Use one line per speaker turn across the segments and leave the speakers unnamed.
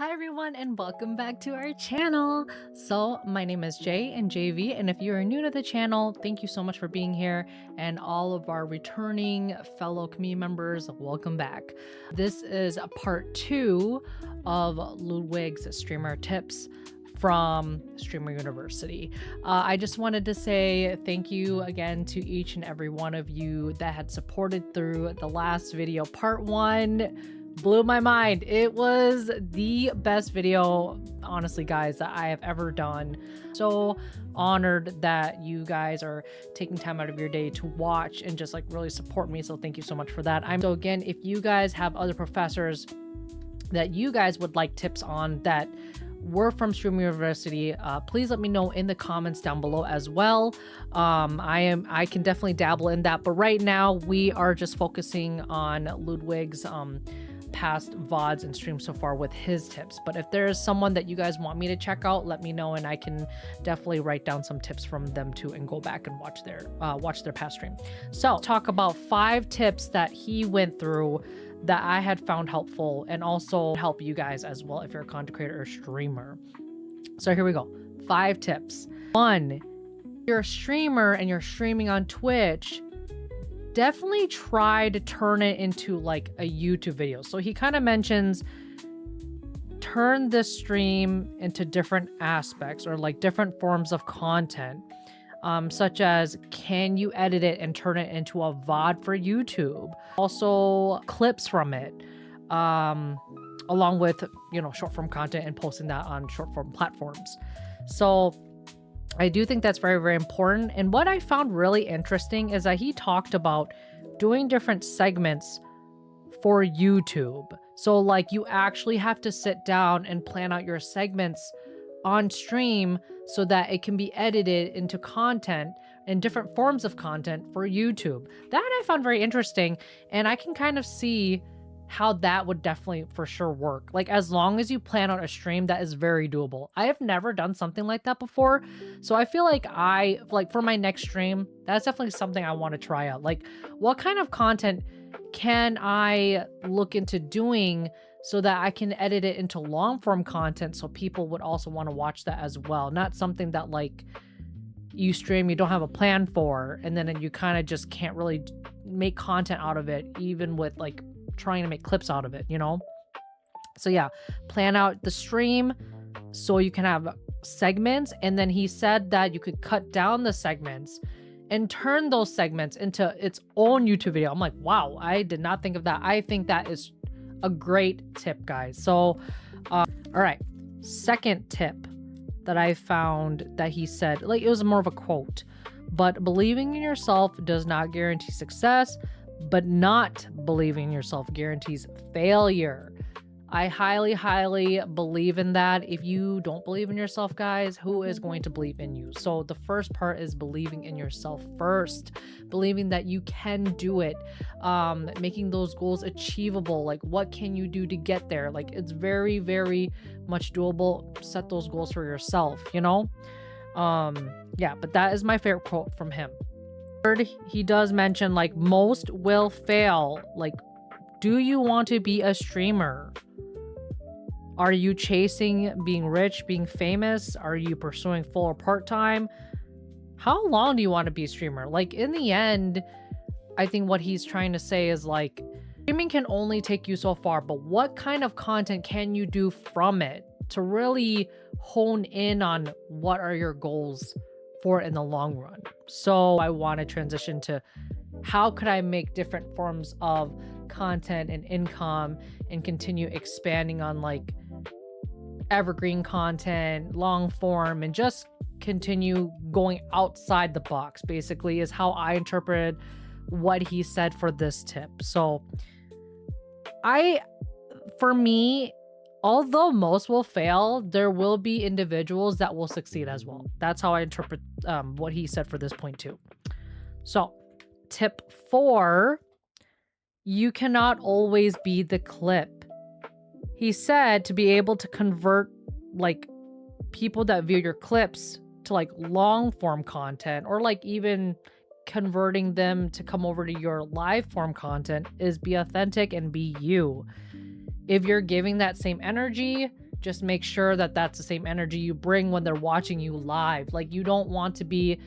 Hi everyone and welcome back to our channel. So my name is Jay and JV, and if you are new to the channel, thank you so much for being here, and all of our returning fellow community members, welcome back. This is a part 2 of Ludwig's streamer tips from Streamer University. I just wanted to say thank you again to each and every one of you that had supported through the last video. Part 1 blew my mind. It was the best video, honestly, guys, that I have ever done. So honored that you guys are taking time out of your day to watch and just like really support me. So thank you so much for that. So again, if you guys have other professors that you guys would like tips on that were from Streamer University, please let me know in the comments down below as well. I can definitely dabble in that, but right now we are just focusing on Ludwig's past VODs and streams so far with his tips. But if there's someone that you guys want me to check out, let me know and I can definitely write down some tips from them too and go back and watch their past stream. So talk about 5 tips that he went through that I had found helpful and also help you guys as well if you're a content creator or streamer. So here we go. 5 tips. 1, if you're a streamer and you're streaming on Twitch, definitely try to turn it into like a YouTube video. So he kind of mentions turn the stream into different aspects or like different forms of content, such as can you edit it and turn it into a VOD for YouTube? Also clips from it, along with, you know, short form content and posting that on short form platforms. So I do think that's very, very important. And what I found really interesting is that he talked about doing different segments for YouTube. So like you actually have to sit down and plan out your segments on stream so that it can be edited into content and different forms of content for YouTube. That I found very interesting, and I can kind of see how that would definitely for sure work. Like as long as you plan out a stream, that is very doable. I have never done something like that before, so I feel like for my next stream, that's definitely something I want to try out. Like what kind of content can I look into doing so that I can edit it into long form content so people would also want to watch that as well. Not something that like you stream, you don't have a plan for, and then you kind of just can't really make content out of it, even with like trying to make clips out of it, you know? So yeah, plan out the stream so you can have segments. And then he said that you could cut down the segments and turn those segments into its own YouTube video. I'm like, wow, I did not think of that. I think that is a great tip, guys. So, all right. Second tip that I found that he said, like, it was more of a quote, but believing in yourself does not guarantee success, but not believing in yourself guarantees failure. I highly, highly believe in that. If you don't believe in yourself, guys, who is going to believe in you? So the first part is believing in yourself first, believing that you can do it, making those goals achievable. Like what can you do to get there? Like it's very, very much doable. Set those goals for yourself, you know? Yeah, but that is my favorite quote from him. Third, he does mention like most will fail. Like, do you want to be a streamer? Are you chasing being rich, being famous? Are you pursuing full or part-time? How long do you want to be a streamer? Like in the end, I think what he's trying to say is like, streaming can only take you so far, but what kind of content can you do from it to really hone in on what are your goals for it in the long run? So I want to transition to how could I make different forms of content and income and continue expanding on like evergreen content, long form, and just continue going outside the box, basically, is how I interpreted what he said for this tip. So for me, although most will fail, there will be individuals that will succeed as well. That's how I interpret what he said for this point too. So tip 4, you cannot always be the clip. He said to be able to convert like people that view your clips to like long form content, or like even converting them to come over to your live form content, is be authentic and be you. If you're giving that same energy, just make sure that that's the same energy you bring when they're watching you live. Like, you don't want to be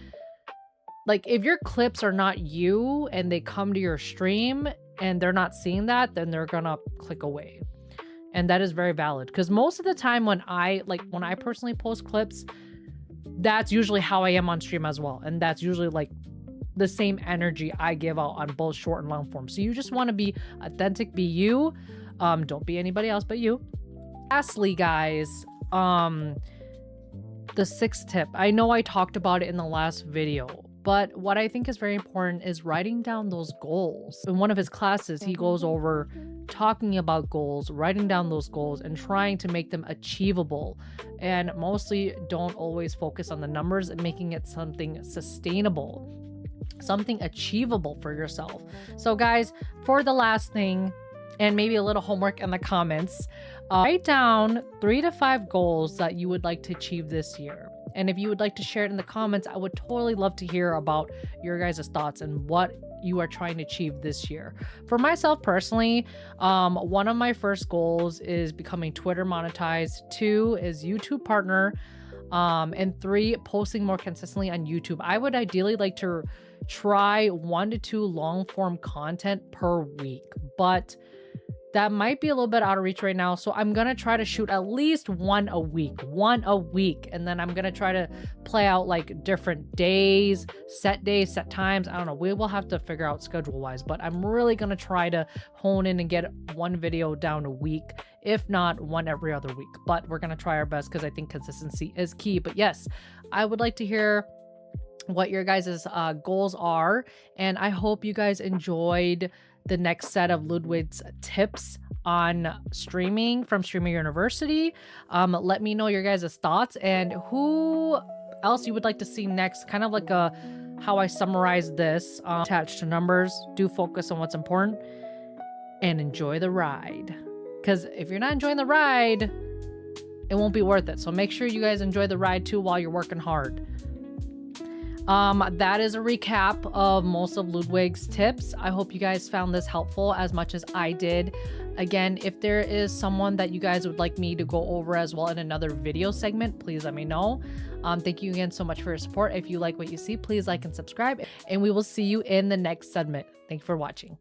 like, if your clips are not you and they come to your stream and they're not seeing that, then they're gonna click away. And that is very valid, because most of the time when I personally post clips, that's usually how I am on stream as well. And that's usually like the same energy I give out on both short and long form. So you just want to be authentic, be you. Don't be anybody else but you. Lastly, guys, the sixth tip. I know I talked about it in the last video, but what I think is very important is writing down those goals. In one of his classes, he goes over talking about goals, writing down those goals, and trying to make them achievable. And mostly don't always focus on the numbers, and making it something sustainable, something achievable for yourself. So guys, for the last thing, and maybe a little homework in the comments, write down 3 to 5 goals that you would like to achieve this year. And if you would like to share it in the comments, I would totally love to hear about your guys' thoughts and what you are trying to achieve this year. For myself personally, one of my first goals is becoming Twitter monetized, 2 is YouTube partner, and 3, posting more consistently on YouTube. I would ideally like to try 1 to 2 long form content per week, but that might be a little bit out of reach right now. So I'm going to try to shoot at least one a week. And then I'm going to try to play out like different days, set times. I don't know. We will have to figure out schedule wise, but I'm really going to try to hone in and get 1 video down a week, if not 1 every other week. But we're going to try our best, because I think consistency is key. But yes, I would like to hear what your guys' goals are. And I hope you guys enjoyed the next set of Ludwig's tips on streaming from Streamer University. Let me know your guys' thoughts and who else you would like to see next. Kind of like how I summarize this, attached to numbers. Do focus on what's important and enjoy the ride. Because if you're not enjoying the ride, it won't be worth it. So make sure you guys enjoy the ride too while you're working hard. That is a recap of most of Ludwig's tips. I hope you guys found this helpful as much as I did. Again, if there is someone that you guys would like me to go over as well in another video segment, please let me know. Thank you again so much for your support. If you like what you see, please like and subscribe, and we will see you in the next segment. Thank you for watching.